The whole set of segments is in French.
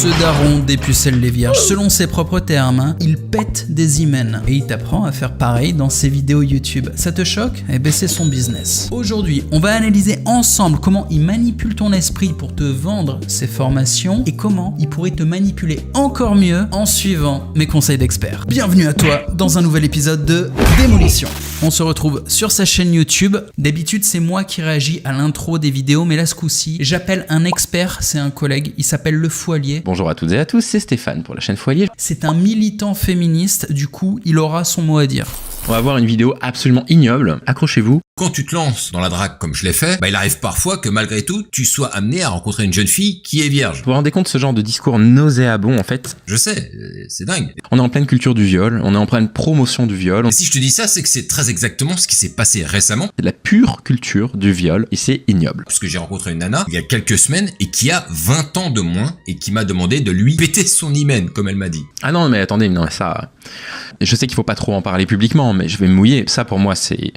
Ce daron dépucelle les vierges. Selon ses propres termes, hein, il pète des hymens. Et il t'apprend à faire pareil dans ses vidéos YouTube. Ça te choque? Eh ben c'est son business. Aujourd'hui, on va analyser ensemble comment il manipule ton esprit pour te vendre ses formations et comment il pourrait te manipuler encore mieux en suivant mes conseils d'experts. Bienvenue à toi dans un nouvel épisode de Démolition. On se retrouve sur sa chaîne YouTube. D'habitude, c'est moi qui réagis à l'intro des vidéos, mais là, ce coup-ci, j'appelle un expert, c'est un collègue, il s'appelle Le Foilier. Bonjour à toutes et à tous, c'est Stéphane pour la chaîne Foilier. C'est un militant féministe, du coup, il aura son mot à dire. On va voir une vidéo absolument ignoble, accrochez-vous. Quand tu te lances dans la drague comme je l'ai fait, il arrive parfois que malgré tout, tu sois amené à rencontrer une jeune fille qui est vierge. Vous vous rendez compte, ce genre de discours nauséabond, en fait? Je sais, c'est dingue. On est en pleine culture du viol, on est en pleine promotion du viol. Et si je te dis ça, c'est que c'est très exactement ce qui s'est passé récemment. C'est de la pure culture du viol, et c'est ignoble. Puisque j'ai rencontré une nana, il y a quelques semaines, et qui a 20 ans de moins, et qui m'a demandé de lui péter son hymen, comme elle m'a dit. Ah non, mais attendez, non, ça... Je sais qu'il faut pas trop en parler publiquement, mais je vais me mouiller. Ça, pour moi, c'est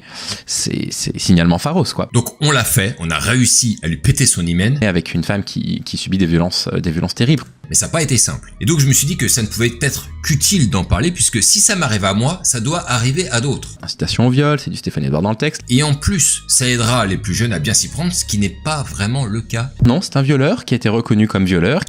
signalement pharos, quoi. Donc, on l'a fait, on a réussi à lui péter son hymen. Et avec une femme qui subit des violences terribles. Mais ça n'a pas été simple. Et donc, je me suis dit que ça ne pouvait être qu'utile d'en parler, puisque si ça m'arrive à moi, ça doit arriver à d'autres. Incitation au viol, c'est du Stéphane Edouard dans le texte. Et en plus, ça aidera les plus jeunes à bien s'y prendre, ce qui n'est pas vraiment le cas. Non, c'est un violeur qui a été reconnu comme violeur.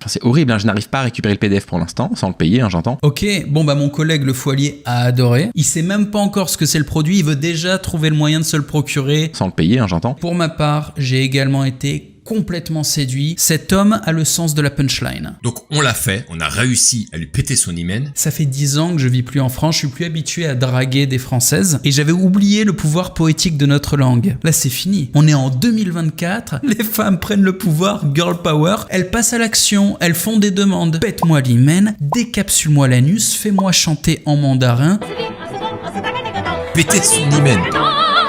C'est horrible, hein, je n'arrive pas à récupérer le PDF pour l'instant, sans le payer, hein, j'entends. Ok, bon mon collègue Le Foilier a adoré. Il sait même pas encore ce que c'est le produit, il veut déjà trouver le moyen de se le procurer. Sans le payer, hein, j'entends. Pour ma part, j'ai également été complètement séduit. Cet homme a le sens de la punchline. Donc on l'a fait, on a réussi à lui péter son hymen. Ça fait 10 ans que je vis plus en France, je suis plus habitué à draguer des Françaises et j'avais oublié le pouvoir poétique de notre langue. Là c'est fini, on est en 2024, les femmes prennent le pouvoir, girl power, elles passent à l'action, elles font des demandes. Pète-moi l'hymen, décapsule-moi l'anus, fais-moi chanter en mandarin. Péter son hymen.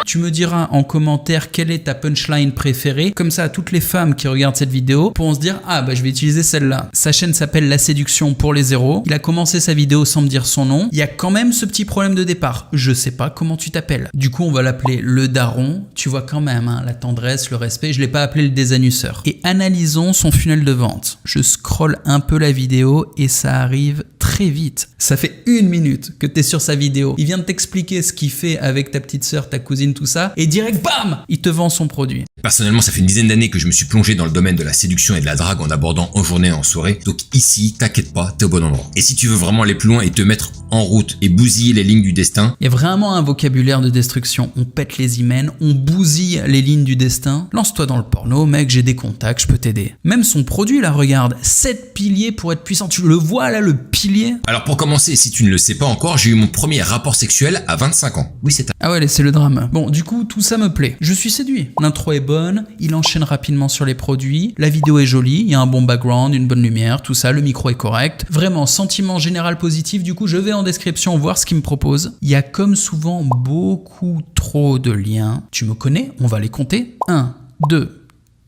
Tu me diras en commentaire quelle est ta punchline préférée. Comme ça, à toutes les femmes qui regardent cette vidéo pourront se dire « Ah, je vais utiliser celle-là ». Sa chaîne s'appelle La Séduction pour les zéros. Il a commencé sa vidéo sans me dire son nom. Il y a quand même ce petit problème de départ. Je sais pas comment tu t'appelles. Du coup, on va l'appeler le daron. Tu vois quand même hein, la tendresse, le respect. Je l'ai pas appelé le désannusseur. Et analysons son funnel de vente. Je scrolle un peu la vidéo et ça arrive très vite. Ça fait 1 minute que tu es sur sa vidéo. Il vient de t'expliquer ce qu'il fait avec ta petite sœur, ta cousine, tout ça. Et direct, bam, il te vend son produit. Personnellement, ça fait une dizaine d'années que je me suis plongé dans le domaine de la séduction et de la drague en abordant en journée et en soirée. Donc ici, t'inquiète pas, t'es au bon endroit. Et si tu veux vraiment aller plus loin et te mettre en route et bousiller les lignes du destin, il y a vraiment un vocabulaire de destruction. On pète les hymens, on bousille les lignes du destin. Lance-toi dans le porno, mec, j'ai des contacts, je peux t'aider. Même son produit, là, regarde, 7 piliers pour être puissant. Tu le vois là, le pilier? Alors pour commencer, si tu ne le sais pas encore, j'ai eu mon premier rapport sexuel à 25 ans. Oui, c'est Ah ouais, c'est le drame. Bon, du coup, tout ça me plaît. Je suis séduit. L'intro est bonne, il enchaîne rapidement sur les produits, la vidéo est jolie, il y a un bon background, une bonne lumière, tout ça, le micro est correct. Vraiment, sentiment général positif. Du coup, je vais en description voir ce qu'il me propose. Il y a comme souvent beaucoup trop de liens. Tu me connais, on va les compter. 1, 2,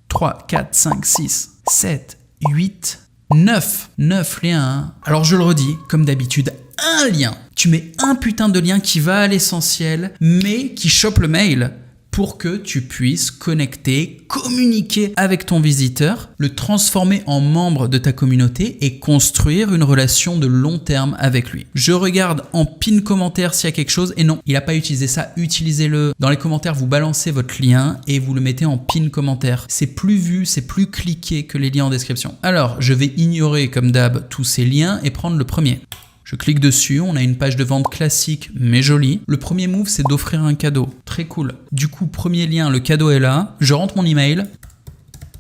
3, 4, 5, 6, 7, 8... 9 liens. Hein. Alors je le redis, comme d'habitude, un lien. Tu mets un putain de lien qui va à l'essentiel, mais qui chope le mail pour que tu puisses connecter, communiquer avec ton visiteur, le transformer en membre de ta communauté et construire une relation de long terme avec lui. Je regarde en pin commentaire s'il y a quelque chose et non, il n'a pas utilisé ça, utilisez-le. Dans les commentaires, vous balancez votre lien et vous le mettez en pin commentaire. C'est plus vu, c'est plus cliqué que les liens en description. Alors, je vais ignorer comme d'hab tous ces liens et prendre le premier. Je clique dessus, on a une page de vente classique mais jolie. Le premier move, c'est d'offrir un cadeau. Très cool. Du coup, premier lien, le cadeau est là. Je rentre mon email.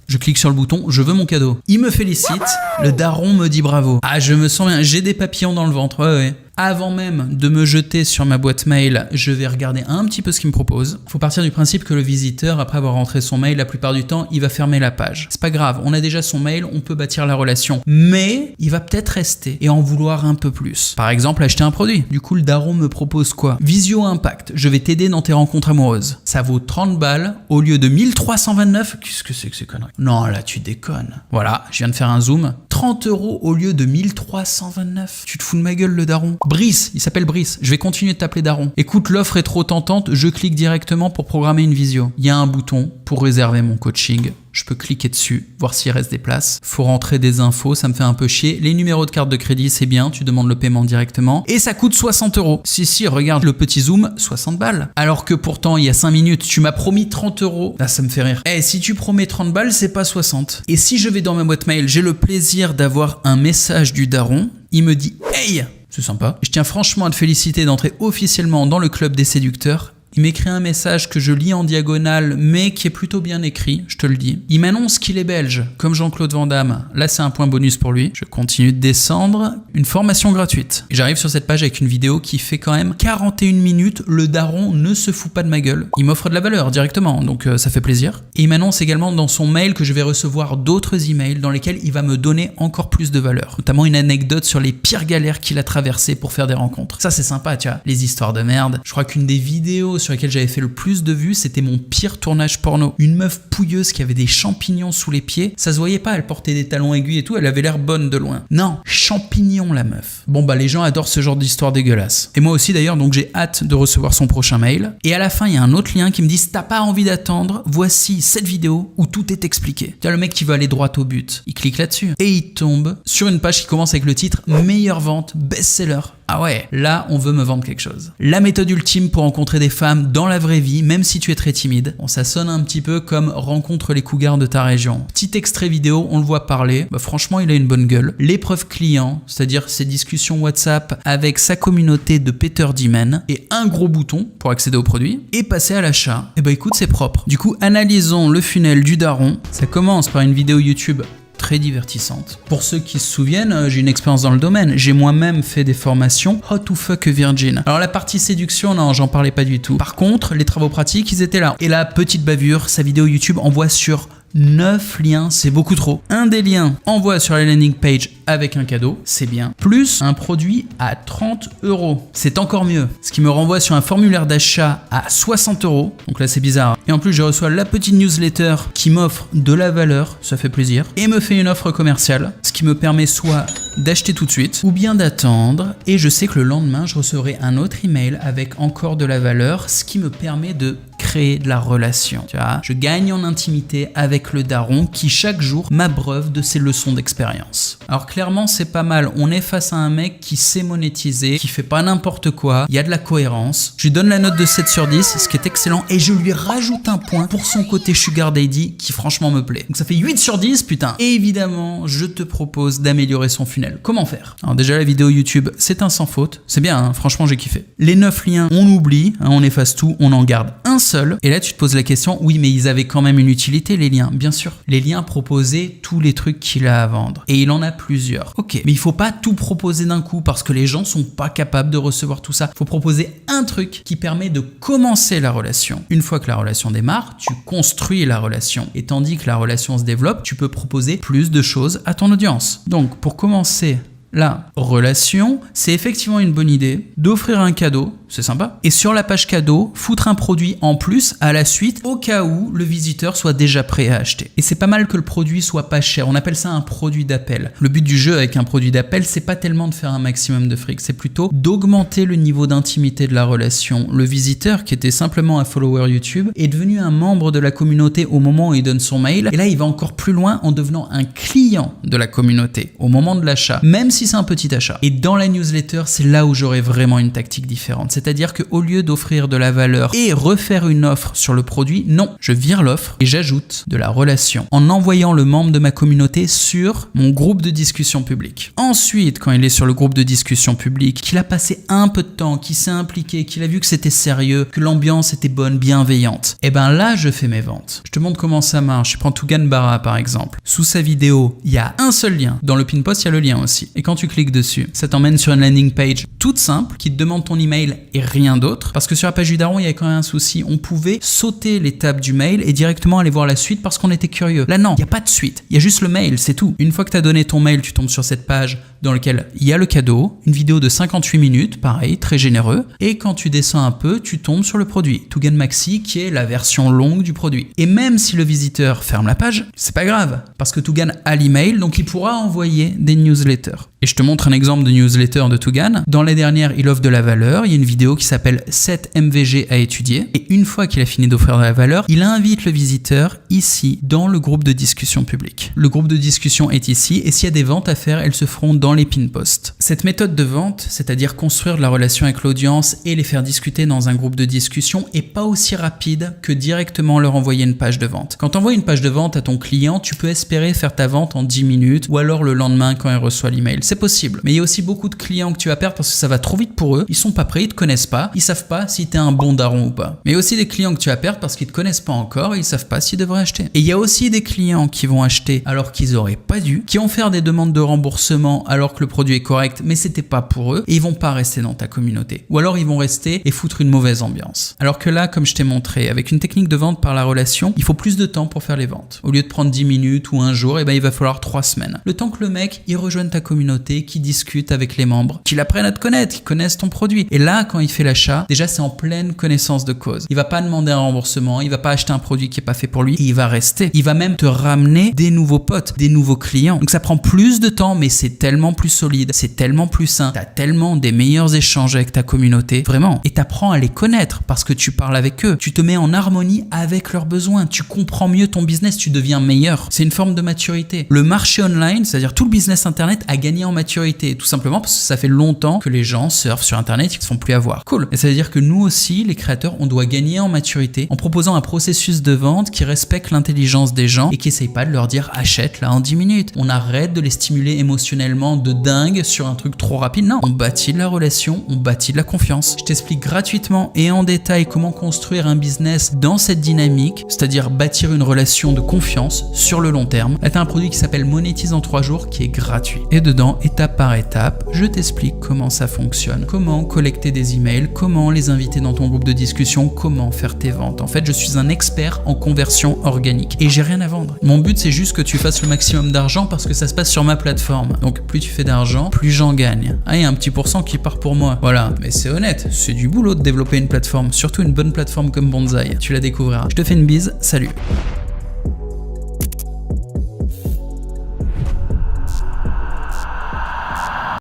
Je clique sur le bouton, je veux mon cadeau. Il me félicite, le daron me dit bravo. Ah, je me sens bien, j'ai des papillons dans le ventre, ouais. Avant même de me jeter sur ma boîte mail, je vais regarder un petit peu ce qu'il me propose. Il faut partir du principe que le visiteur, après avoir rentré son mail, la plupart du temps, il va fermer la page. C'est pas grave, on a déjà son mail, on peut bâtir la relation. Mais il va peut-être rester et en vouloir un peu plus. Par exemple, acheter un produit. Du coup, le daron me propose quoi? Visio Impact, je vais t'aider dans tes rencontres amoureuses. Ça vaut 30 balles au lieu de 1329. Qu'est-ce que c'est que ces conneries? Non, là, tu déconnes. Voilà, je viens de faire un zoom. 30 € au lieu de 1329. Tu te fous de ma gueule, le daron? Brice, il s'appelle Brice. Je vais continuer de t'appeler daron. Écoute, l'offre est trop tentante, je clique directement pour programmer une visio. Il y a un bouton pour réserver mon coaching. Je peux cliquer dessus, voir s'il reste des places. Faut rentrer des infos, ça me fait un peu chier. Les numéros de carte de crédit, c'est bien, tu demandes le paiement directement. Et ça coûte 60 €. Si, regarde le petit zoom, 60 balles. Alors que pourtant, il y a 5 minutes, tu m'as promis 30 €. Là, ça me fait rire. Si tu promets 30 balles, c'est pas 60. Et si je vais dans ma boîte mail, j'ai le plaisir d'avoir un message du daron. Il me dit « Hey !» C'est sympa. Je tiens franchement à te féliciter d'entrer officiellement dans le club des séducteurs. Il m'écrit un message que je lis en diagonale, mais qui est plutôt bien écrit, je te le dis. Il m'annonce qu'il est belge, comme Jean-Claude Van Damme. Là, c'est un point bonus pour lui. Je continue de descendre. Une formation gratuite. J'arrive sur cette page avec une vidéo qui fait quand même 41 minutes. Le daron ne se fout pas de ma gueule. Il m'offre de la valeur directement, donc ça fait plaisir. Et il m'annonce également dans son mail que je vais recevoir d'autres emails dans lesquels il va me donner encore plus de valeur. Notamment une anecdote sur les pires galères qu'il a traversées pour faire des rencontres. Ça, c'est sympa, tu vois. Les histoires de merde. Je crois qu'une des vidéos sur lesquelles j'avais fait le plus de vues, c'était mon pire tournage porno. Une meuf pouilleuse qui avait des champignons sous les pieds. Ça se voyait pas, elle portait des talons aiguilles et tout, elle avait l'air bonne de loin. Non, champignons la meuf. Bon bah les gens adorent ce genre d'histoire dégueulasse. Et moi aussi d'ailleurs, donc j'ai hâte de recevoir son prochain mail. Et à la fin, il y a un autre lien qui me dit si t'as pas envie d'attendre, voici cette vidéo où tout est expliqué. Tu vois le mec qui veut aller droit au but. Il clique là-dessus et il tombe sur une page qui commence avec le titre Meilleure vente, best-seller. Ah ouais, là on veut me vendre quelque chose. La méthode ultime pour rencontrer des femmes dans la vraie vie, même si tu es très timide. Bon, ça sonne un petit peu comme rencontre les cougars de ta région. Petit extrait vidéo, on le voit parler. Bah, franchement, il a une bonne gueule. L'épreuve client, c'est-à-dire ses discussions WhatsApp avec sa communauté de Peter Dimen et un gros bouton pour accéder au produit et passer à l'achat. Et bah écoute, c'est propre. Du coup, analysons le funnel du daron. Ça commence par une vidéo YouTube très divertissante. Pour ceux qui se souviennent, j'ai une expérience dans le domaine. J'ai moi-même fait des formations How to fuck a virgin. Alors la partie séduction, non, j'en parlais pas du tout. Par contre, les travaux pratiques, ils étaient là. Et la petite bavure, sa vidéo YouTube envoie sur 9 liens, c'est beaucoup trop. Un des liens envoie sur la landing page avec un cadeau, c'est bien. Plus un produit à 30 €. C'est encore mieux. Ce qui me renvoie sur un formulaire d'achat à 60 €. Donc là, c'est bizarre. Et en plus, je reçois la petite newsletter qui m'offre de la valeur, ça fait plaisir, et me fait une offre commerciale, ce qui me permet soit d'acheter tout de suite, ou bien d'attendre. Et je sais que le lendemain, je recevrai un autre email avec encore de la valeur, ce qui me permet de créer de la relation. Tu vois, je gagne en intimité avec le daron qui chaque jour m'abreuve de ses leçons d'expérience. Alors clairement, c'est pas mal. On est face à un mec qui sait monétiser, qui fait pas n'importe quoi. Il y a de la cohérence. Je lui donne la note de 7 sur 10, ce qui est excellent, et je lui rajoute un point pour son côté sugar daddy qui franchement me plaît. Donc ça fait 8 sur 10, putain. Et évidemment, je te propose d'améliorer son funnel. Comment faire? Alors déjà, la vidéo YouTube, c'est un sans faute. C'est bien, hein, franchement, j'ai kiffé. Les 9 liens, on oublie, hein, on efface tout, on en garde un seul. Et là, tu te poses la question, oui, mais ils avaient quand même une utilité, les liens, bien sûr. Les liens proposaient tous les trucs qu'il a à vendre. Et il en a plusieurs. Ok, mais il faut pas tout proposer d'un coup parce que les gens sont pas capables de recevoir tout ça. Il faut proposer un truc qui permet de commencer la relation. Une fois que la relation démarre, tu construis la relation. Et tandis que la relation se développe, tu peux proposer plus de choses à ton audience. Donc, pour commencer la relation, c'est effectivement une bonne idée d'offrir un cadeau, c'est sympa. Et sur la page cadeau, foutre un produit en plus à la suite au cas où le visiteur soit déjà prêt à acheter. Et c'est pas mal que le produit soit pas cher. On appelle ça un produit d'appel. Le but du jeu avec un produit d'appel, c'est pas tellement de faire un maximum de fric, c'est plutôt d'augmenter le niveau d'intimité de la relation. Le visiteur, qui était simplement un follower YouTube, est devenu un membre de la communauté au moment où il donne son mail. Et là, il va encore plus loin en devenant un client de la communauté au moment de l'achat, même si c'est un petit achat. Et dans la newsletter, c'est là où j'aurai vraiment une tactique différente. C'est-à-dire qu'au lieu d'offrir de la valeur et refaire une offre sur le produit, non, je vire l'offre et j'ajoute de la relation en envoyant le membre de ma communauté sur mon groupe de discussion publique. Ensuite, quand il est sur le groupe de discussion publique, qu'il a passé un peu de temps, qu'il s'est impliqué, qu'il a vu que c'était sérieux, que l'ambiance était bonne, bienveillante, et ben là, je fais mes ventes. Je te montre comment ça marche. Je prends Tougan Barra par exemple. Sous sa vidéo, il y a un seul lien. Dans le pin post, il y a le lien aussi. Et quand tu cliques dessus, ça t'emmène sur une landing page toute simple qui te demande ton email et rien d'autre. Parce que sur la page du daron, il y a quand même un souci. On pouvait sauter l'étape du mail et directement aller voir la suite parce qu'on était curieux. Là, non, il n'y a pas de suite. Il y a juste le mail, c'est tout. Une fois que tu as donné ton mail, tu tombes sur cette page dans laquelle il y a le cadeau, une vidéo de 58 minutes, pareil, très généreux. Et quand tu descends un peu, tu tombes sur le produit. Tougan Maxi, qui est la version longue du produit. Et même si le visiteur ferme la page, c'est pas grave. Parce que Tougan a l'email, donc il pourra envoyer des newsletters. Et je te montre un exemple de newsletter de Tugan. Dans les dernières, il offre de la valeur. Il y a une vidéo qui s'appelle 7 MVG à étudier. Et une fois qu'il a fini d'offrir de la valeur, il invite le visiteur ici dans le groupe de discussion publique. Le groupe de discussion est ici et s'il y a des ventes à faire, elles se feront dans les pin posts. Cette méthode de vente, c'est-à-dire construire de la relation avec l'audience et les faire discuter dans un groupe de discussion, est pas aussi rapide que directement leur envoyer une page de vente. Quand tu envoies une page de vente à ton client, tu peux espérer faire ta vente en 10 minutes ou alors le lendemain quand il reçoit l'email. C'est possible. Mais il y a aussi beaucoup de clients que tu vas perdre parce que ça va trop vite pour eux. Ils sont pas prêts, ils te connaissent pas, ils savent pas si t'es un bon daron ou pas. Mais il y a aussi des clients que tu vas perdre parce qu'ils te connaissent pas encore et ils savent pas s'ils devraient acheter. Et il y a aussi des clients qui vont acheter alors qu'ils auraient pas dû, qui vont faire des demandes de remboursement alors que le produit est correct mais c'était pas pour eux et ils vont pas rester dans ta communauté. Ou alors ils vont rester et foutre une mauvaise ambiance. Alors que là, comme je t'ai montré, avec une technique de vente par la relation, il faut plus de temps pour faire les ventes. Au lieu de prendre 10 minutes ou un jour, il va falloir 3 semaines. Le temps que le mec, il rejoigne ta communauté, qu'il discute avec les membres, qu'il apprenne à te connaître, qu'il connaisse ton produit. Et là, quand il fait l'achat, déjà c'est en pleine connaissance de cause. Il va pas demander un remboursement, il va pas acheter un produit qui est pas fait pour lui, et il va rester. Il va même te ramener des nouveaux potes, des nouveaux clients. Donc ça prend plus de temps, mais c'est tellement plus solide, c'est tellement plus sain, t'as tellement des meilleurs échanges avec ta communauté, vraiment. Et t'apprends à les connaître parce que tu parles avec eux, tu te mets en harmonie avec leurs besoins, tu comprends mieux ton business, tu deviens meilleur. C'est une forme de maturité. Le marché online, c'est-à-dire tout le business internet, a gagné en maturité, tout simplement parce que ça fait longtemps que les gens surfent sur internet et qu'ils ne se font plus avoir. Cool. Et ça veut dire que nous aussi, les créateurs, on doit gagner en maturité en proposant un processus de vente qui respecte l'intelligence des gens et qui essaye pas de leur dire achète là en 10 minutes. On arrête de les stimuler émotionnellement de dingue sur un truc trop rapide. Non, on bâtit de la relation, on bâtit de la confiance. Je t'explique gratuitement et en détail comment construire un business dans cette dynamique, c'est-à-dire bâtir une relation de confiance sur le long terme. Là, tu as un produit qui s'appelle Monétise en 3 jours qui est gratuit. Et dedans, étape par étape, je t'explique comment ça fonctionne, comment collecter des emails, comment les inviter dans ton groupe de discussion, comment faire tes ventes. En fait, je suis un expert en conversion organique et j'ai rien à vendre. Mon but, c'est juste que tu fasses le maximum d'argent parce que ça se passe sur ma plateforme. Donc, plus tu fais d'argent, plus j'en gagne. Ah, il y a un petit pourcent qui part pour moi. Voilà. Mais c'est honnête, c'est du boulot de développer une plateforme, surtout une bonne plateforme comme Bonzai. Tu la découvriras. Je te fais une bise, salut.